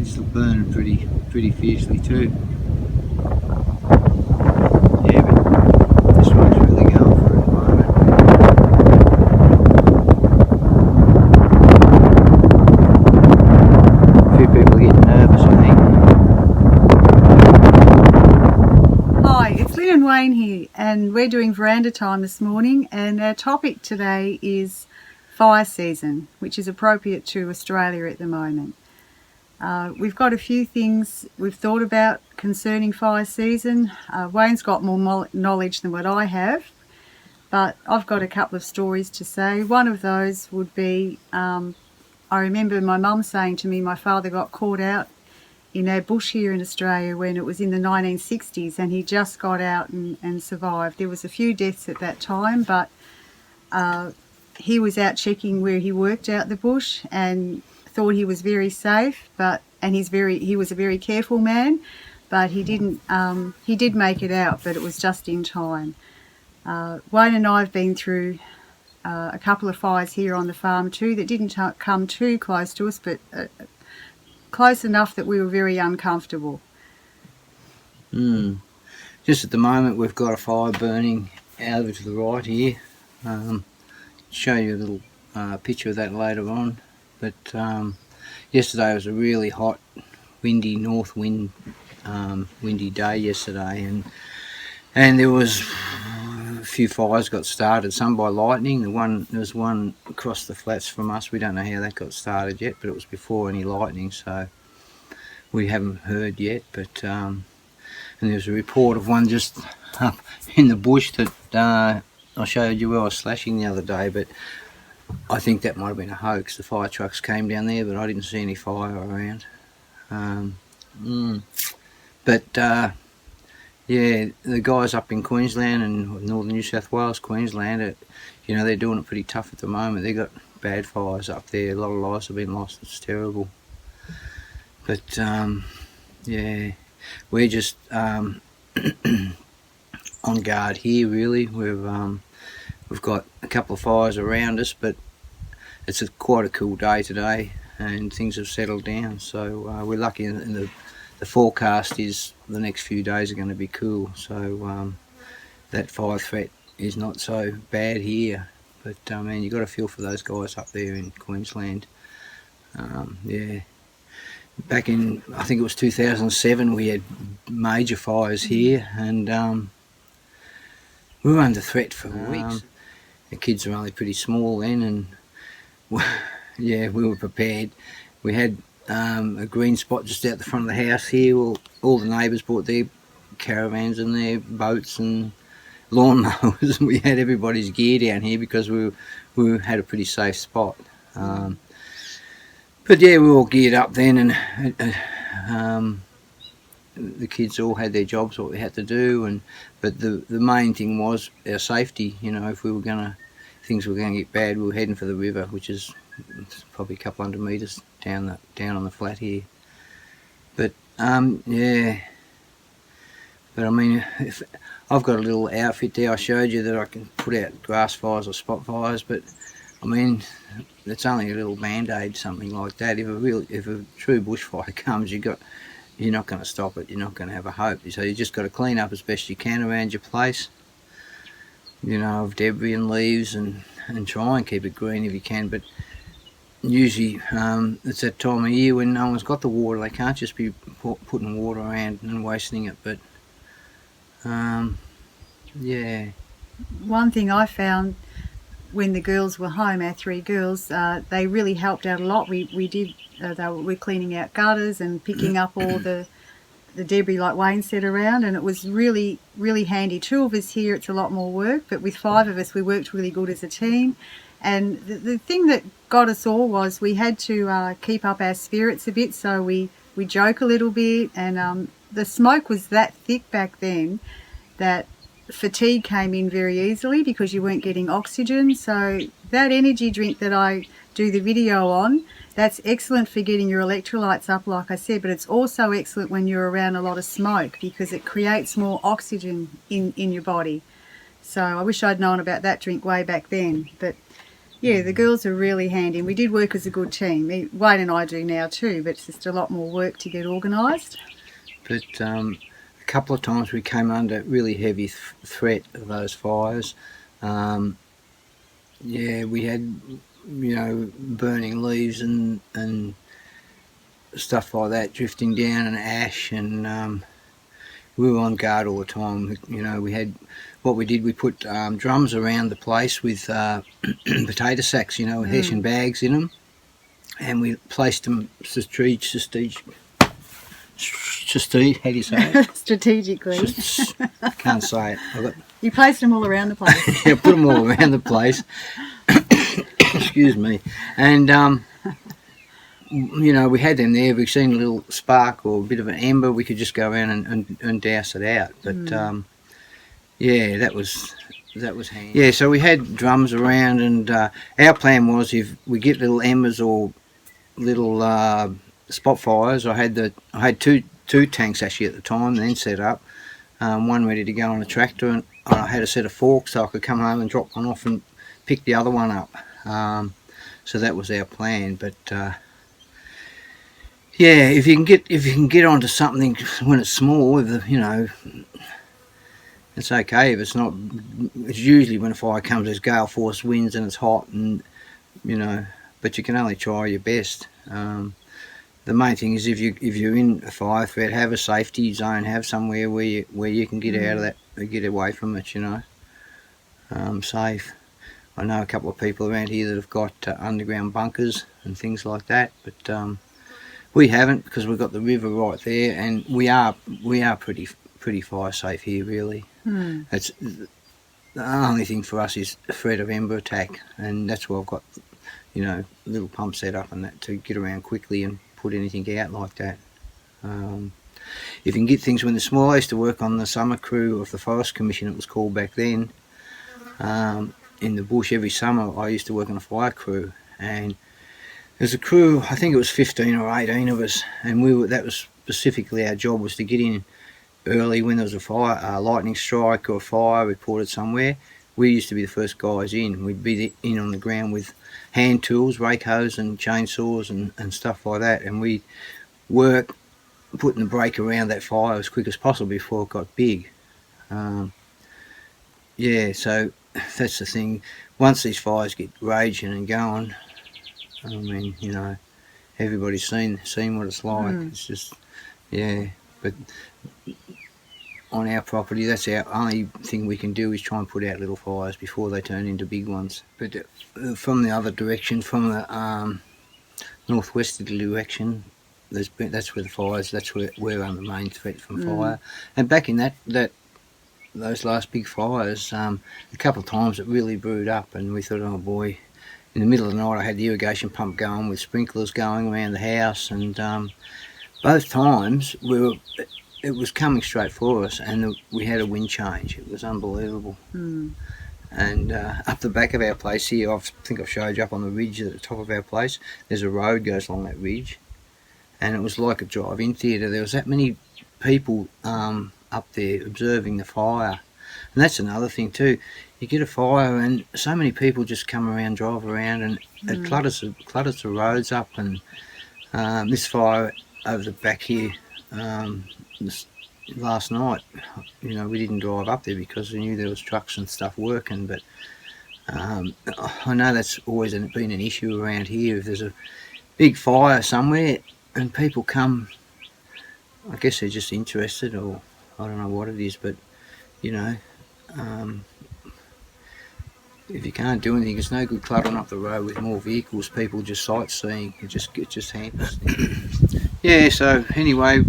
it's burning pretty fiercely too. Yeah, but this one's really going for it at the moment. A few people are getting nervous, I think. Hi, it's Lynn and Wayne here, and we're doing veranda time this morning, and our topic today is fire season, which is appropriate to Australia at the moment. We've got a few things we've thought about concerning fire season. Wayne's got more knowledge than what I have, but I've got a couple of stories to say. One of those would be, I remember my mum saying to me my father got caught out in our bush here in Australia when it was in the 1960s, and he just got out and survived. There was a few deaths at that time, but he was out checking where he worked out the bush and thought he was very safe, and he was a very careful man, but he did make it out, but it was just in time. Wayne and I have been through a couple of fires here on the farm too that didn't come too close to us, but close enough that we were very uncomfortable. Just at the moment we've got a fire burning out over to the right here. Show you a little picture of that later on, but yesterday was a really hot, windy north wind, windy day yesterday, and there was a few fires got started, some by lightning. There was one across the flats from us. We don't know how that got started yet, but it was before any lightning, so we haven't heard yet. But and there was a report of one just up in the bush that I showed you where I was slashing the other day, but I think that might have been a hoax. The fire trucks came down there, but I didn't see any fire around. Yeah, the guys up in Queensland and northern New South Wales, Queensland, they're doing it pretty tough at the moment. They've got bad fires up there. A lot of lives have been lost. It's terrible. But yeah, we're just on guard here. Really, we've got a couple of fires around us, but it's quite a cool day today, and things have settled down. So we're lucky. In the forecast is the next few days are going to be cool. So that fire threat is not so bad here. But man, you got to feel for those guys up there in Queensland. Yeah. Back in, I think it was 2007, we had major fires here, and we were under threat for weeks. The kids were only pretty small then, and yeah, we were prepared. We had a green spot just out the front of the house here. All the neighbours brought their caravans and their boats and lawnmowers. We had everybody's gear down here because we had a pretty safe spot. But yeah, we were all geared up then, and the kids all had their jobs, what we had to do, but the main thing was our safety. If things were going to get bad, we were heading for the river, which is probably a couple hundred metres down on the flat here. But yeah, but I mean, if I've got a little outfit there I showed you that I can put out grass fires or spot fires, but I mean, it's only a little band-aid, something like that. If a true bushfire comes, you're not going to stop it. You're not going to have a hope. So you just got to clean up as best you can around your place, of debris and leaves, and try and keep it green if you can. But usually it's that time of year when no one's got the water. They can't just be putting water around and wasting it. But yeah. One thing I found when the girls were home, our three girls, they really helped out a lot. We're cleaning out gutters and picking up all the debris, like Wayne said, around, and it was really, really handy. Two of us here, it's a lot more work, but with five of us, we worked really good as a team. And the thing that got us all was we had to keep up our spirits a bit, so we joke a little bit, and the smoke was that thick back then that fatigue came in very easily because you weren't getting oxygen. So that energy drink that I do the video on, that's excellent for getting your electrolytes up, like I said, but it's also excellent when you're around a lot of smoke because it creates more oxygen in your body. So I wish I'd known about that drink way back then. But Yeah, the girls are really handy. We did work as a good team. Wayne and I do now too, but it's just a lot more work to get organised. But a couple of times we came under really heavy threat of those fires. Yeah, we had, burning leaves and stuff like that drifting down, and ash, and we were on guard all the time. We had, what we did, we put drums around the place with potato sacks, Hessian bags in them, and we placed them strategically. How do you say it? Strategically. Can't say it. You placed them all around the place. Yeah, put them all around the place. Excuse me. And, we had them there. If we've seen a little spark or a bit of an ember, we could just go around and douse it out. But, yeah, that was handy. Yeah, so we had drums around, and our plan was, if we get little embers or little spot fires, I had two tanks actually at the time, then set up. One ready to go on a tractor, and I had a set of forks so I could come home and drop one off and pick the other one up. So that was our plan. But yeah, if you can get onto something when it's small, it's okay. If it's not, it's usually when a fire comes, there's gale force winds and it's hot, and but you can only try your best. The main thing is, if you're in a fire threat, have a safety zone, have somewhere where you can get out of that, get away from it. Safe. I know a couple of people around here that have got underground bunkers and things like that, but we haven't, because we've got the river right there, and we are pretty fire safe here, really. It's the only thing for us is the threat of ember attack, and that's why I've got little pump set up and that to get around quickly and put anything out like that. If you can get things when they're small, I used to work on the summer crew of the Forest Commission, it was called back then, in the bush. Every summer I used to work on a fire crew, and there's a crew, I think it was 15 or 18 of us, and that was specifically our job, was to get in early when there was a fire, a lightning strike or a fire reported somewhere. We used to be the first guys in. We'd be in on the ground with hand tools, rake hoes and chainsaws and stuff like that, and we'd work putting the brake around that fire as quick as possible before it got big. Yeah, so that's the thing. Once these fires get raging and going, I mean, everybody's seen what it's like. It's just, yeah, but on our property, that's our only thing we can do, is try and put out little fires before they turn into big ones. But from the other direction, from the northwesterly direction, that's where the fires, that's where we're under the main threat from fire. And back in those last big fires, a couple of times it really brewed up, and we thought, oh boy. In the middle of the night I had the irrigation pump going with sprinklers going around the house, and both times it was coming straight for us, and we had a wind change. It was unbelievable. And up the back of our place here, I think I've showed you up on the ridge at the top of our place, there's a road goes along that ridge, and it was like a drive-in theatre. There was that many people up there observing the fire. And that's another thing too. You get a fire and so many people just come around, drive around, and it clutters the roads up. And this fire over the back here, last night, we didn't drive up there because we knew there was trucks and stuff working. But I know that's always been an issue around here. If there's a big fire somewhere and people come, I guess they're just interested, or I don't know what it is, but if you can't do anything, it's no good cluttering up the road with more vehicles, people just sightseeing. It just hampers things. Yeah, so anyway,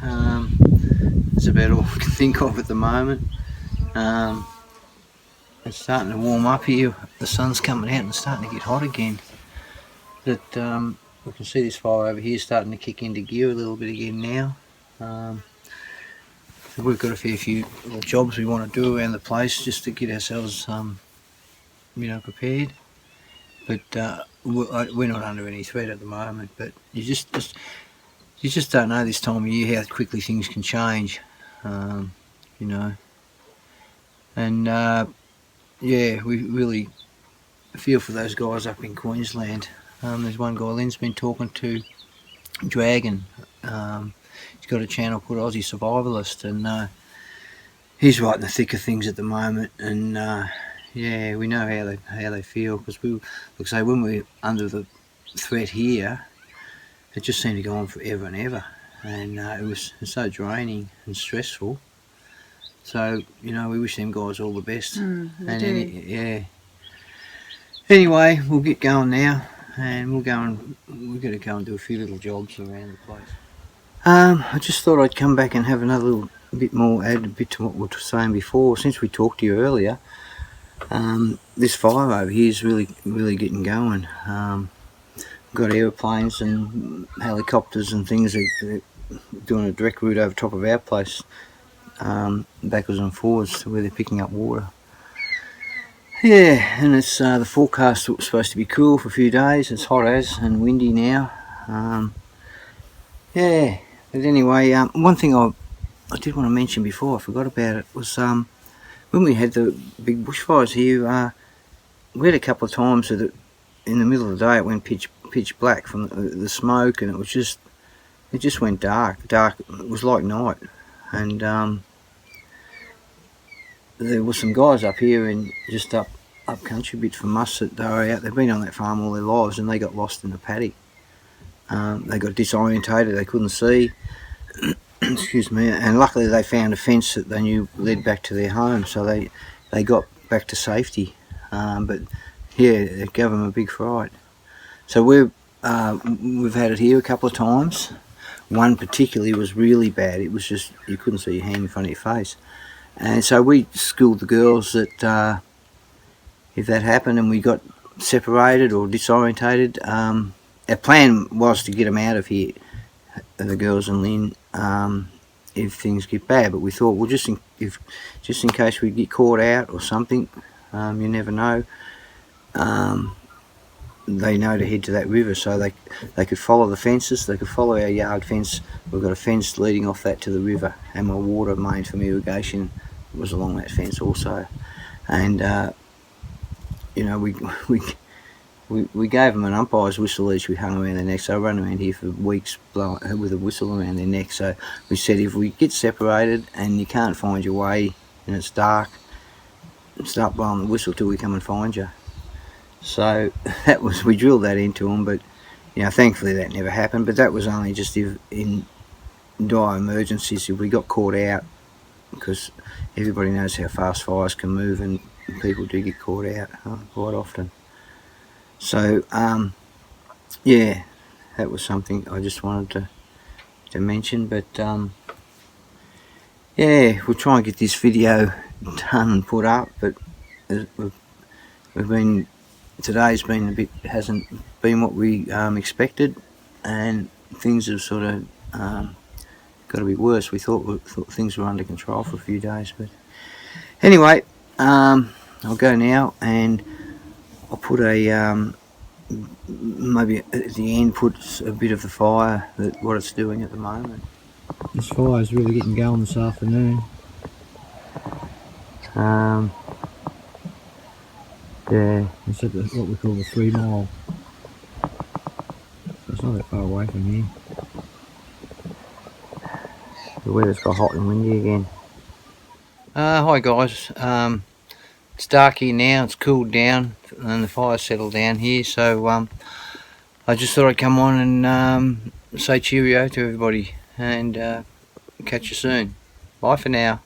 that's about all I can think of at the moment. It's starting to warm up here. The sun's coming out and it's starting to get hot again. But we can see this fire over here starting to kick into gear a little bit again now. So we've got a fair few little jobs we want to do around the place just to get ourselves prepared. But we're not under any threat at the moment. But you just don't know this time of year how quickly things can change. And yeah, we really feel for those guys up in Queensland. There's one guy Lynn's been talking to, Dragon. He's got a channel called Aussie Survivalist, and he's right in the thick of things at the moment. And yeah, we know how they feel, because when we're under the threat here, it just seemed to go on forever and ever, and it was so draining and stressful. So we wish them guys all the best. Yeah. Anyway, we'll get going now, and we've got to go and do a few little jogs around the place. I just thought I'd come back and have another little bit more, add a bit to what we were saying before. Since we talked to you earlier, this fire over here is really getting going. We've got aeroplanes and helicopters and things that are doing a direct route over top of our place, backwards and forwards to where they're picking up water. Yeah, and it's the forecast was supposed to be cool for a few days. It's hot as and windy now. Yeah, but anyway, one thing I did want to mention before, I forgot about it, was when we had the big bushfires here, we had a couple of times that in the middle of the day it went pitch black from the smoke, and it just went dark. It was like night, and there were some guys up here in just up country bit from us that they were out. They've been on that farm all their lives, and they got lost in the paddock. They got disorientated. They couldn't see. Excuse me. And luckily they found a fence that they knew led back to their home, so they got back to safety. But yeah, it gave them a big fright. So we've had it here a couple of times. One particularly was really bad. It was just, you couldn't see your hand in front of your face. And so we schooled the girls that if that happened and we got separated or disorientated, our plan was to get them out of here, the girls and Lynn, if things get bad. But we thought, well, just in case we get caught out or something, you never know. They know to head to that river, so they could follow the fences. They could follow our yard fence. We've got a fence leading off that to the river, and my water main from irrigation was along that fence also. And we gave them an umpire's whistle each we hung around their neck. So I run around here for weeks with a whistle around their neck. So we said, if we get separated and you can't find your way and it's dark, start blowing the whistle till we come and find you. So we drilled that into them, but thankfully that never happened. But that was only just if in dire emergencies, if we got caught out, because everybody knows how fast fires can move, and people do get caught out quite often. So yeah, that was something I just wanted to mention. But yeah, we'll try and get this video done and put up. But today's been a bit, hasn't been what we expected, and things have sort of got a bit worse. We thought things were under control for a few days, but anyway, I'll go now, and I'll put maybe at the end put a bit of the fire, what it's doing at the moment. This fire is really getting going this afternoon. Yeah, it's at what we call the 3 mile. So it's not that far away from here. The weather's got hot and windy again. Hi guys, it's dark here now, it's cooled down and the fire's settled down here, so I just thought I'd come on and say cheerio to everybody, and catch you soon. Bye for now.